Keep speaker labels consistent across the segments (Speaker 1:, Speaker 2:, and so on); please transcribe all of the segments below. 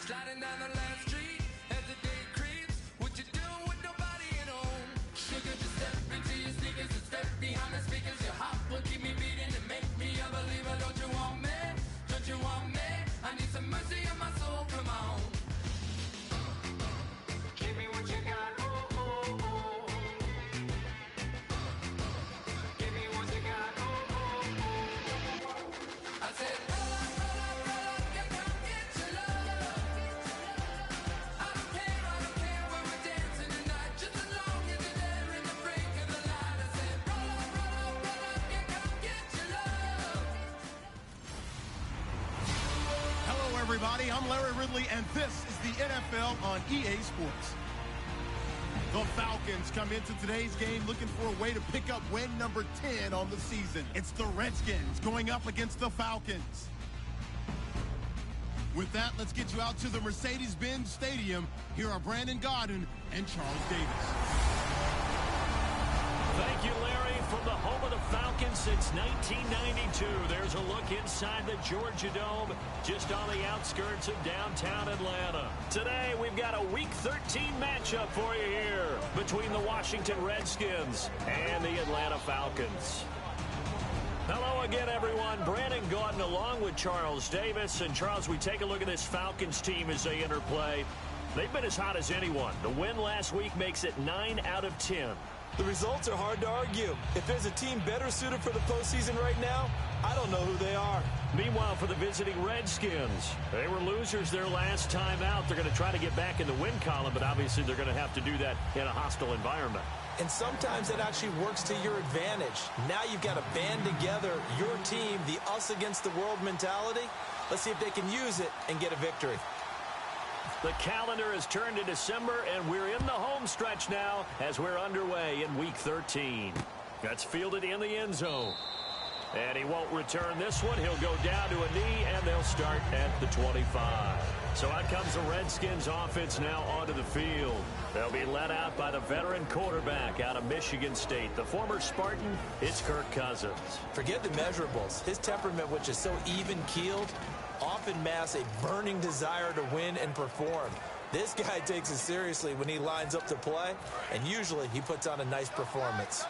Speaker 1: Sliding down the last street as the day creeps. What you doing with nobody at home? Sugar, just step into your sneakers and step behind the speakers. Your heart will keep me beating and make me a believer. Don't you want me? Don't you want me? I need some mercy on my soul, come on. Give me what you got, oh, oh, oh. Give me what you got, oh, oh, oh. I said, roll up, yeah, come get your love. I don't care where we're dancing tonight, just as long as you're there in the break of the light. I said, roll up, yeah, come get your love.
Speaker 2: Hello, everybody. I'm Larry Ridley, and this is the NFL on EA Sports. The Falcons come into today's game looking for a way to pick up win number 10 on the season. It's the Redskins going up against the Falcons. With that, let's get you out to the Mercedes-Benz Stadium. Here are Brandon Gaudin and Charles Davis.
Speaker 3: Thank you, Larry. From the home of the Falcons since 1992, there's a look inside the Georgia Dome, just on the outskirts of downtown Atlanta. Today, we've got a Week 13 matchup for you here between the Washington Redskins and the Atlanta Falcons. Hello again, everyone. Brandon Gaudin along with Charles Davis. And, Charles, we take a look at this Falcons team as they enter play. They've been as hot as anyone. The win last week makes it 9 out of 10.
Speaker 4: The results are hard to argue. If there's a team better suited for the postseason right now, I don't know who they are.
Speaker 3: Meanwhile, for the visiting Redskins, they were losers their last time out. They're going to try to get back in the win column, but obviously they're going to have to do that in a hostile environment.
Speaker 4: And sometimes that actually works to your advantage. Now you've got to band together your team, the us against the world mentality. Let's see if they can use it and get a victory.
Speaker 3: The calendar has turned to December, and we're in the home stretch now as we're underway in Week 13. That's fielded in the end zone. And he won't return this one. He'll go down to a knee, and they'll start at the 25. So out comes the Redskins offense now onto the field. They'll be led out by the veteran quarterback out of Michigan State. The former Spartan, it's Kirk Cousins.
Speaker 4: Forget the measurables. His temperament, which is so even-keeled, often masks a burning desire to win and perform. This guy takes it seriously when he lines up to play, and usually he puts on a nice performance.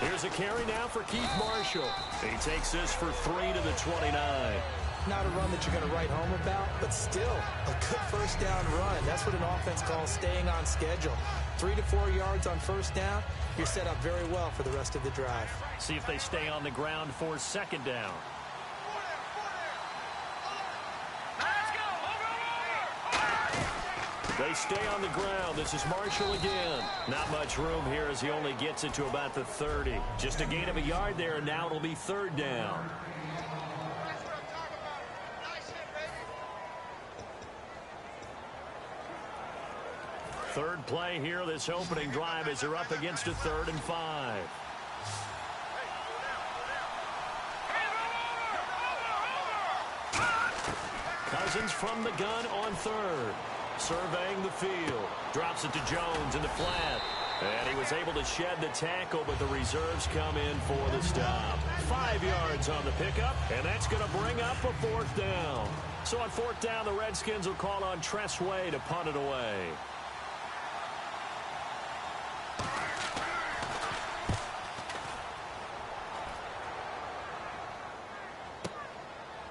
Speaker 3: Here's a carry now for Keith Marshall. He takes this for 3 to the 29.
Speaker 4: Not a run that you're going to write home about, but still a good first down run. That's what an offense calls staying on schedule. 3 to 4 yards on first down, you're set up very well for the rest of the drive.
Speaker 3: See if they stay on the ground for second down. They stay on the ground. This is Marshall again. Not much room here as he only gets it to about the 30. Just a gain of a yard there, and now it'll be third down. Third play here, this opening drive, as they're up against a 3rd and 5. Cousins from the gun on 3rd. Surveying the field. Drops it to Jones in the flat. And he was able to shed the tackle, but the reserves come in for the stop. 5 yards on the pickup, and that's going to bring up a 4th down. So on 4th down, the Redskins will call on Tress Way to punt it away.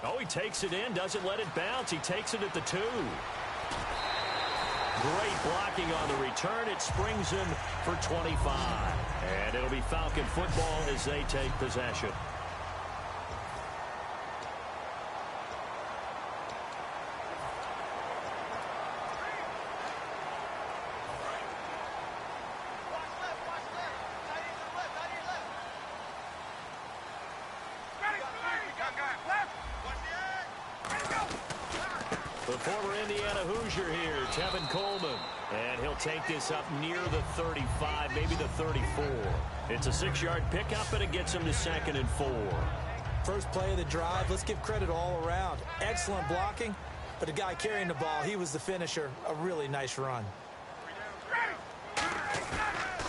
Speaker 3: Oh, he takes it in, doesn't let it bounce. He takes it at the 2. Great blocking on the return. It springs him for 25. And it'll be Falcon football as they take possession. The former Indiana Hoosier here, Tevin Coleman. And he'll take this up near the 35, maybe the 34. It's a 6-yard pickup, and it gets him to 2nd and 4.
Speaker 4: First play of the drive, let's give credit all around. Excellent blocking, but the guy carrying the ball, he was the finisher. A really nice run.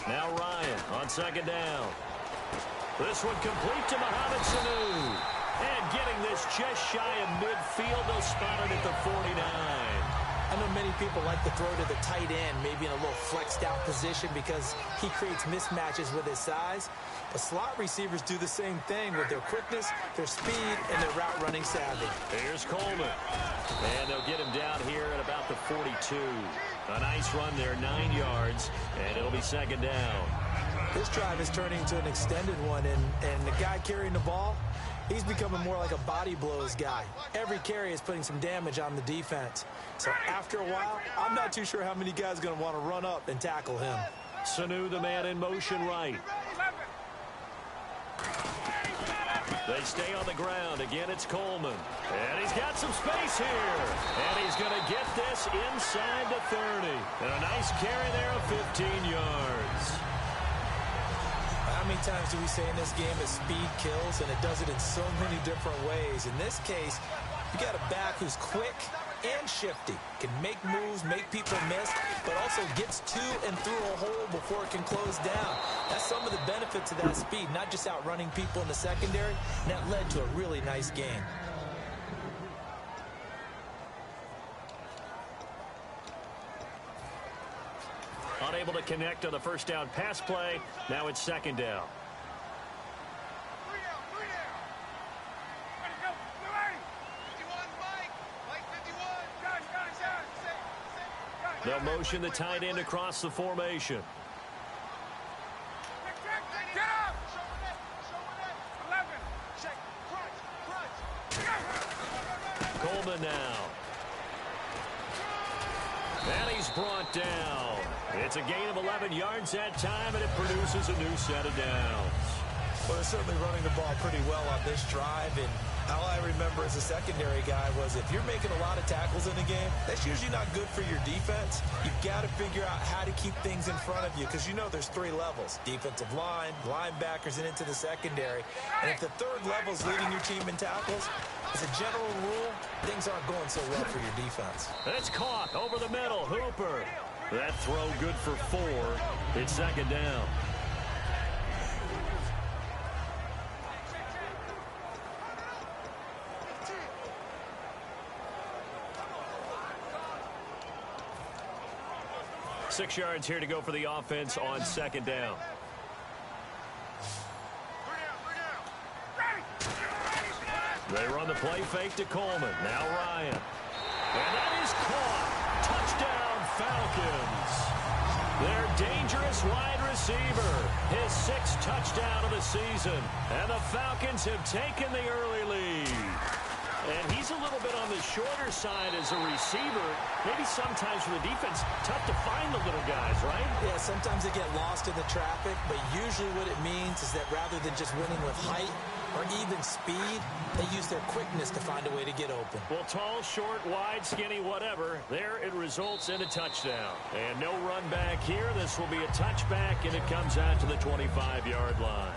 Speaker 3: Now Ryan on 2nd down. This one complete to Mohamed Sanu. And getting this just shy of midfield, they'll spot it at the 49.
Speaker 4: I know many people like to throw to the tight end, maybe in a little flexed out position because he creates mismatches with his size. But slot receivers do the same thing with their quickness, their speed, and their route running savvy.
Speaker 3: Here's Coleman. And they'll get him down here at about the 42. A nice run there, 9 yards, and it'll be second down.
Speaker 4: This drive is turning into an extended one, and the guy carrying the ball, he's becoming more like a body blows guy. Every carry is putting some damage on the defense. So after a while, I'm not too sure how many guys are going to want to run up and tackle him.
Speaker 3: Sanu, the man in motion right. They stay on the ground. Again, it's Coleman. And he's got some space here. And he's going to get this inside the 30. And a nice carry there of 15 yards.
Speaker 4: How many times do we say in this game that speed kills, and it does it in so many different ways? In this case, you got a back who's quick and shifty, can make moves, make people miss, but also gets to and through a hole before it can close down. That's some of the benefits of that speed, not just outrunning people in the secondary, and that led to a really nice game.
Speaker 3: Unable to connect on the first down pass play. Now it's second down. They'll motion the tight end across the formation. Coleman now. And he's brought down. It's a gain of 11 yards that time, and it produces a new set of downs.
Speaker 4: Well, they're certainly running the ball pretty well on this drive, and all I remember as a secondary guy was if you're making a lot of tackles in a game, that's usually not good for your defense. You've got to figure out how to keep things in front of you because you know there's 3 levels, defensive line, linebackers, and into the secondary. And if the third level is leading your team in tackles, as a general rule, things aren't going so well for your defense.
Speaker 3: It's caught over the middle. Hooper. That throw good for 4. It's second down. Six yards here to go for the offense on second down. They run the play fake to Coleman. Now Ryan. And that is caught. Touchdown, Falcons. Their dangerous wide receiver. His 6th touchdown of the season. And the Falcons have taken the early lead. And he's a little bit on the shorter side as a receiver. Maybe sometimes for the defense, tough to find the little guys, right?
Speaker 4: Yeah, sometimes they get lost in the traffic, but usually what it means is that rather than just winning with height or even speed, they use their quickness to find a way to get open.
Speaker 3: Well, tall, short, wide, skinny, whatever, there it results in a touchdown. And no run back here. This will be a touchback, and it comes out to the 25-yard line.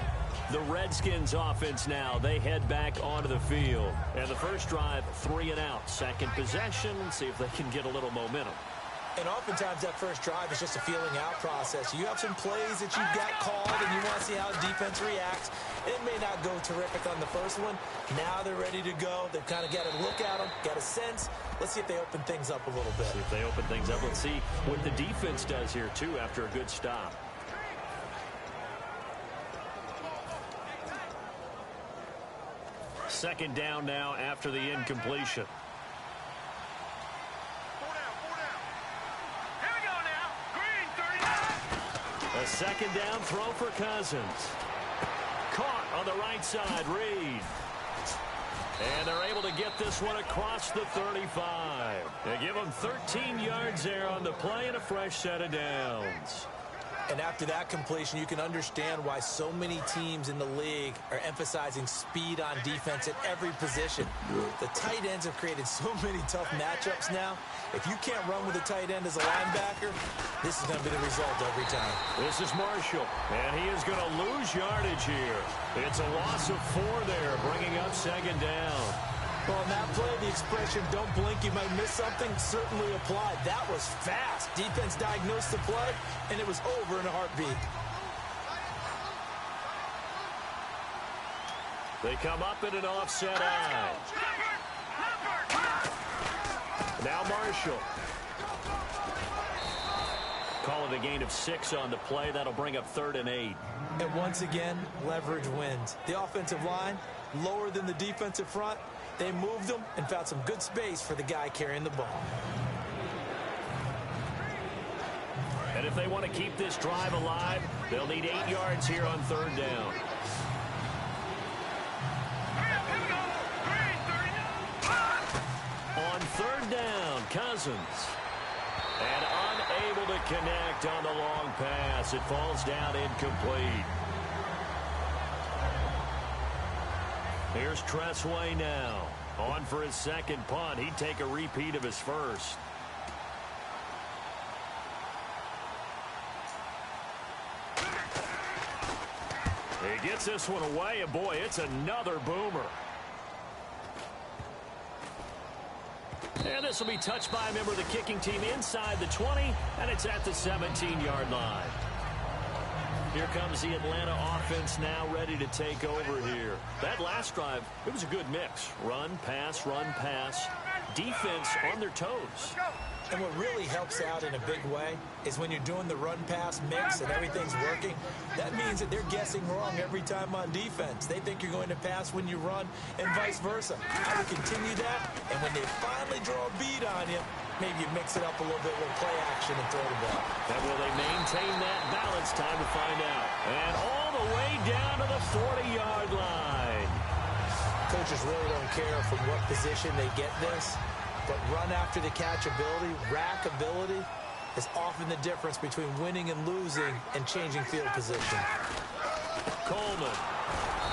Speaker 3: The Redskins offense now, they head back onto the field. And the first drive, 3 and out. Second possession, see if they can get a little momentum.
Speaker 4: And oftentimes that first drive is just a feeling out process. You have some plays that you've got called and you want to see how defense reacts. It may not go terrific on the first one. Now they're ready to go. They've kind of got to look at them, got a sense. Let's see if they open things up a little bit.
Speaker 3: See if they open things up. Let's see what the defense does here, too, after a good stop. Second down now after the incompletion. A second down throw for Cousins. Caught on the right side, Reed. And they're able to get this one across the 35. They give them 13 yards there on the play and a fresh set of downs.
Speaker 4: And after that completion, you can understand why so many teams in the league are emphasizing speed on defense at every position. The tight ends have created so many tough matchups now. If you can't run with a tight end as a linebacker, this is going to be the result every time.
Speaker 3: This is Marshall, and he is going to lose yardage here. It's a loss of 4 there, bringing up second down.
Speaker 4: Well, in that play, the expression, don't blink, you might miss something, certainly applied. That was fast. Defense diagnosed the play, and it was over in a heartbeat.
Speaker 3: They come up in an offset eye. Now Marshall. Call it a gain of 6 on the play. That'll bring up 3rd and 8.
Speaker 4: And once again, leverage wins. The offensive line, lower than the defensive front. They moved them and found some good space for the guy carrying the ball.
Speaker 3: And if they want to keep this drive alive, they'll need 8 yards here on 3rd down. On 3rd down, Cousins. And unable to connect on the long pass. It falls down incomplete. Here's Tressway now. On for his 2nd punt. He'd take a repeat of his first. He gets this one away, and boy, it's another boomer. And this will be touched by a member of the kicking team inside the 20, and it's at the 17-yard line. Here comes the Atlanta offense now ready to take over here. That last drive, it was a good mix. Run, pass, defense on their toes.
Speaker 4: And what really helps out in a big way is when you're doing the run-pass mix and everything's working, that means that they're guessing wrong every time on defense. They think you're going to pass when you run and vice versa. I would continue that, and when they finally draw a bead on you, maybe you mix it up a little bit with play action and throw the ball.
Speaker 3: And will they maintain that balance? Time to find out. And all the way down to the 40-yard line.
Speaker 4: Coaches really don't care from what position they get this. But run after the catch ability, rack ability, is often the difference between winning and losing and changing field position.
Speaker 3: Coleman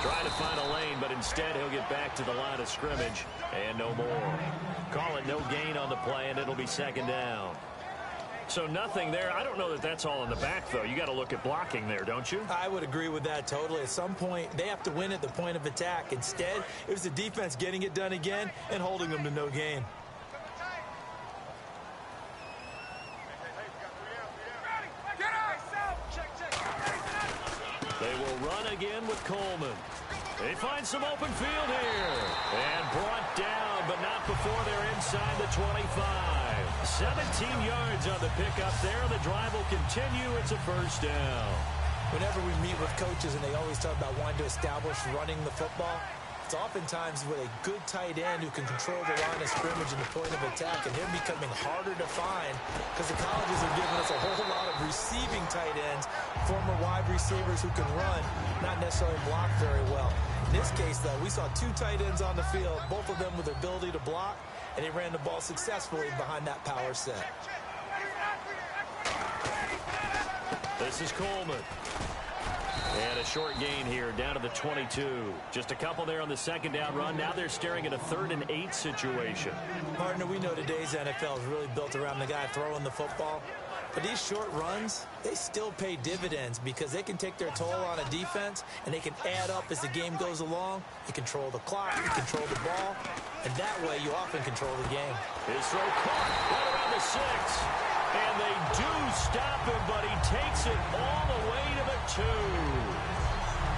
Speaker 3: trying to find a lane, but instead he'll get back to the line of scrimmage and no more. Call it no gain on the play, and it'll be 2nd down. So nothing there. I don't know that that's all in the back, though. You got to look at blocking there, don't you?
Speaker 4: I would agree with that totally. At some point, they have to win at the point of attack. Instead, it was the defense getting it done again and holding them to no gain.
Speaker 3: They will run again with Coleman. They find some open field here. And brought down, but not before they're inside the 25. 17 yards on the pickup there. The drive will continue. It's a 1st down.
Speaker 4: Whenever we meet with coaches and they always talk about wanting to establish running the football, it's oftentimes with a good tight end who can control the line of scrimmage and the point of attack, and they're becoming harder to find because the colleges are giving us a whole lot of receiving tight ends, former wide receivers who can run, not necessarily block very well. In this case, though, we saw 2 tight ends on the field, both of them with the ability to block, and they ran the ball successfully behind that power set.
Speaker 3: This is Coleman. And a short gain here down to the 22. Just a couple there on the 2nd down run. Now they're staring at a 3rd and 8 situation.
Speaker 4: Partner, we know today's NFL is really built around the guy throwing the football. But these short runs, they still pay dividends because they can take their toll on a defense and they can add up as the game goes along. You control the clock, you control the ball, and that way you often control the game.
Speaker 3: His throw caught right around the 6. And they do stop him, but he takes it all the way to the 2.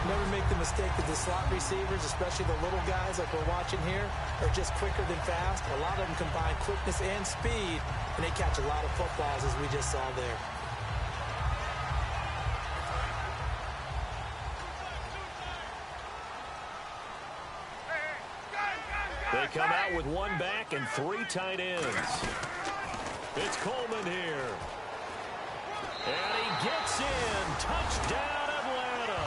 Speaker 4: Never make the mistake that the slot receivers, especially the little guys like we're watching here, are just quicker than fast. A lot of them combine quickness and speed, and they catch a lot of footballs, as we just saw there.
Speaker 3: They come out with 1 back and 3 tight ends. It's Coleman here. And he gets in. Touchdown, Atlanta.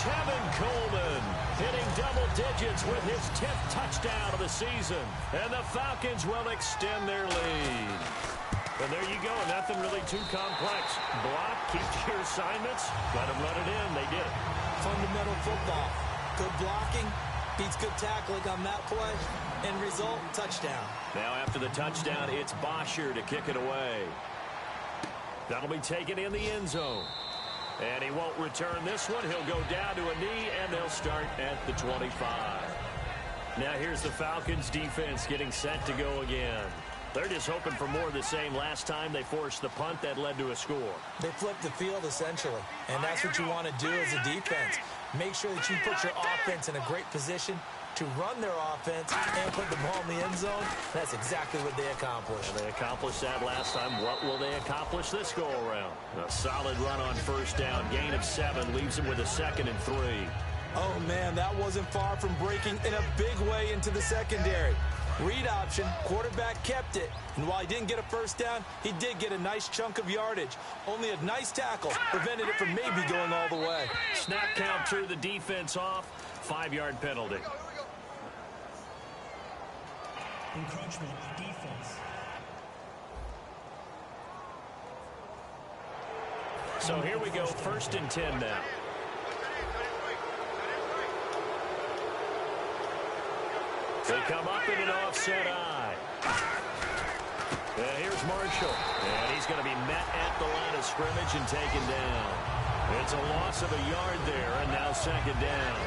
Speaker 3: Tevin Coleman hitting double digits with his 10th touchdown of the season. And the Falcons will extend their lead. And there you go. Nothing really too complex. Block, keep to your assignments. Let them let it in. They did.
Speaker 4: Fundamental football. Good blocking beats good tackling on that play. End result, touchdown.
Speaker 3: Now after the touchdown, it's Bosher to kick it away. That'll be taken in the end zone. And he won't return this one. He'll go down to a knee, and they'll start at the 25. Now here's the Falcons defense getting set to go again. They're just hoping for more of the same. Last time they forced the punt that led to a score.
Speaker 4: They flipped the field, essentially. And that's what you want to do as a defense. Make sure that you put your offense in a great position to run their offense and put the ball in the end zone. That's exactly what they accomplished.
Speaker 3: And they accomplished that last time. What will they accomplish this go-around? A solid run on first down. Gain of 7 leaves them with a 2nd and 3.
Speaker 4: Oh, man, that wasn't far from breaking in a big way into the secondary. Read option, quarterback kept it. And while he didn't get a first down, he did get a nice chunk of yardage. Only a nice tackle prevented it from maybe going all the way.
Speaker 3: Snap count threw the defense off. 5-yard penalty.
Speaker 5: Encroachment, defense.
Speaker 3: So here we go, 1st and 10 now. They come up in an offset eye. Here's Marshall. And he's going to be met at the line of scrimmage and taken down. It's a loss of a yard there, and now 2nd down.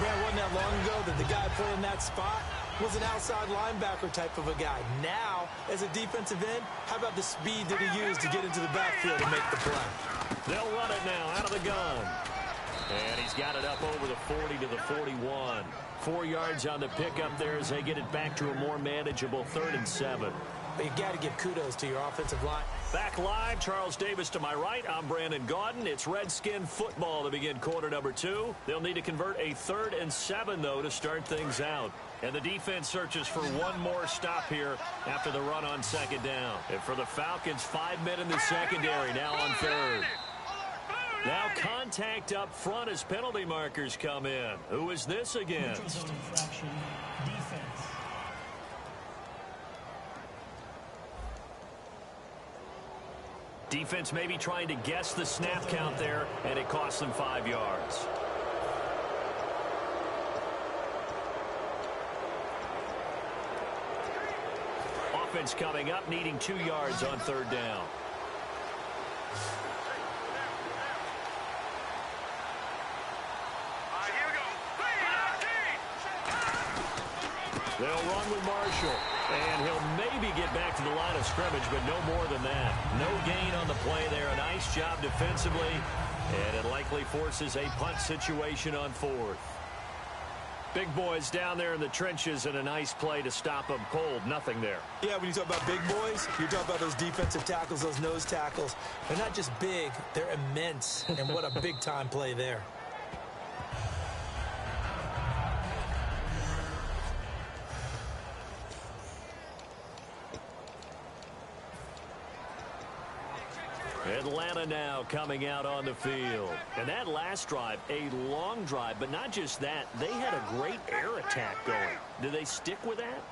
Speaker 4: Man, wasn't that long ago that the guy playing that spot was an outside linebacker type of a guy. Now, as a defensive end, how about the speed that he used to get into the backfield and make the play?
Speaker 3: They'll run it now out of the gun. And he's got it up over the 40 to the 41. 4 yards on the pickup there as they get it back to a more manageable 3rd and 7.
Speaker 4: But you got to give kudos to your offensive line.
Speaker 3: Back live, Charles Davis to my right. I'm Brandon Gaudin. It's Redskin football to begin quarter number 2. They'll need to convert a 3rd and 7, though, to start things out. And the defense searches for one more stop here after the run on 2nd down. And for the Falcons, 5 men in the secondary now on 3rd. Now contact up front as penalty markers come in. Who is this against?
Speaker 5: Infraction, defense.
Speaker 3: Defense maybe trying to guess the snap count there, and it costs them 5 yards. Offense coming up, needing 2 yards on 3rd down. They'll run with Marshall, and he'll maybe get back to the line of scrimmage, but no more than that. No gain on the play there. A nice job defensively, and it likely forces a punt situation on 4th. Big boys down there in the trenches, and a nice play to stop them cold. Nothing there.
Speaker 4: Yeah, when you talk about big boys, you're talking about those defensive tackles, those nose tackles. They're not just big, they're immense, and what a big-time play there.
Speaker 3: Atlanta now coming out on the field. And that last drive, a long drive, but not just that. They had a great air attack going. Do they stick with that?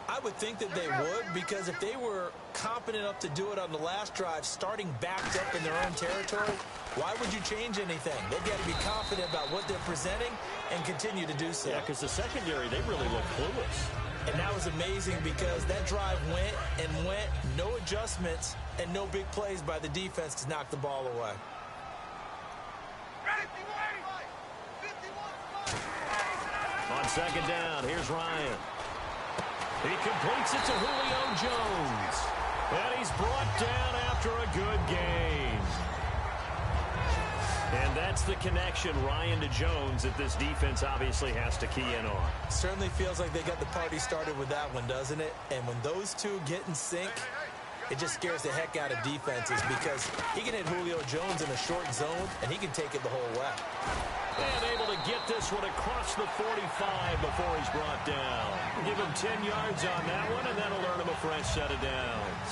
Speaker 4: I would think that they would, because if they were competent enough to do it on the last drive, starting backed up in their own territory, why would you change anything? They've got to be confident about what they're presenting and continue to do so.
Speaker 3: Yeah, because the secondary, they really look clueless.
Speaker 4: And that was amazing because that drive went and went, no adjustments, and no big plays by the defense to knock the ball away.
Speaker 3: On 2nd down, here's Ryan. He completes it to Julio Jones. And he's brought down after a good gain. And that's the connection, Ryan to Jones, that this defense obviously has to key in on.
Speaker 4: Certainly feels like they got the party started with that one, doesn't it? And when those two get in sync, it just scares the heck out of defenses because he can hit Julio Jones in a short zone, and he can take it the whole way.
Speaker 3: And able to get this one across the 45 before he's brought down. Give him 10 yards on that one, and that'll earn him a fresh set of downs.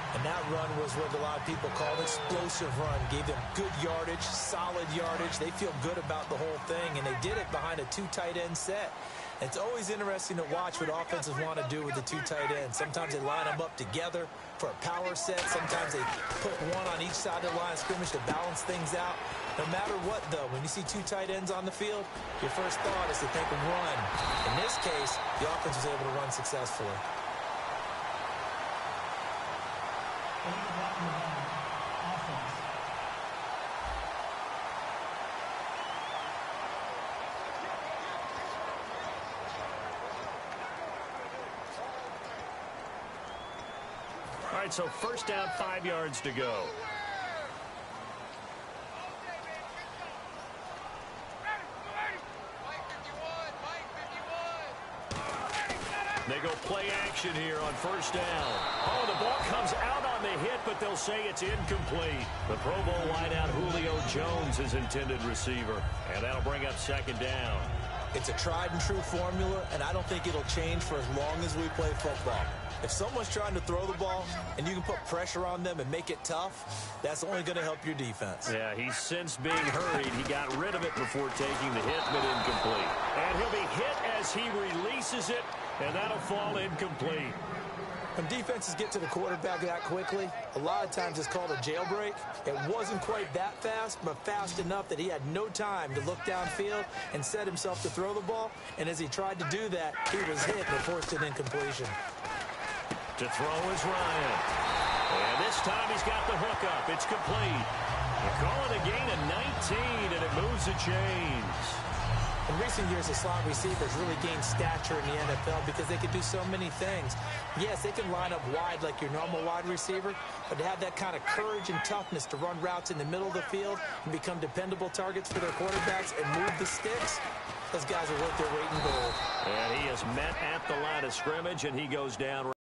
Speaker 4: And that run was what a lot of people call an explosive run. Gave them good yardage, solid yardage. They feel good about the whole thing, and they did it behind a 2 tight end set. It's always interesting to watch what offenses want to do with the 2 tight ends. Sometimes they line them up together for a power set. Sometimes they put one on each side of the line of scrimmage to balance things out. No matter what, though, when you see 2 tight ends on the field, your first thought is to think of run. In this case, the offense was able to run successfully.
Speaker 3: All right, so first down, 5 yards to go. They go play action here on first down. Oh, the ball comes out on the hit, but they'll say it's incomplete. The Pro Bowl wideout Julio Jones is intended receiver, and that'll bring up second down.
Speaker 4: It's a tried-and-true formula, and I don't think it'll change for as long as we play football. If someone's trying to throw the ball and you can put pressure on them and make it tough, that's only going to help your defense.
Speaker 3: Yeah, he's since being hurried. He got rid of it before taking the hit, but incomplete. And he'll be hit as he releases it, and that'll fall incomplete.
Speaker 4: When defenses get to the quarterback that quickly, a lot of times it's called a jailbreak. It wasn't quite that fast, but fast enough that he had no time to look downfield and set himself to throw the ball. And as he tried to do that, he was hit and forced an incompletion.
Speaker 3: To throw is Ryan. And this time he's got the hookup. It's complete. They call it a gain of 19, and it moves the chains.
Speaker 4: In recent years, the slot receivers really gained stature in the NFL because they could do so many things. Yes, they can line up wide like your normal wide receiver, but to have that kind of courage and toughness to run routes in the middle of the field and become dependable targets for their quarterbacks and move the sticks, those guys are worth their weight in gold.
Speaker 3: And he is met at the line of scrimmage, and he goes down.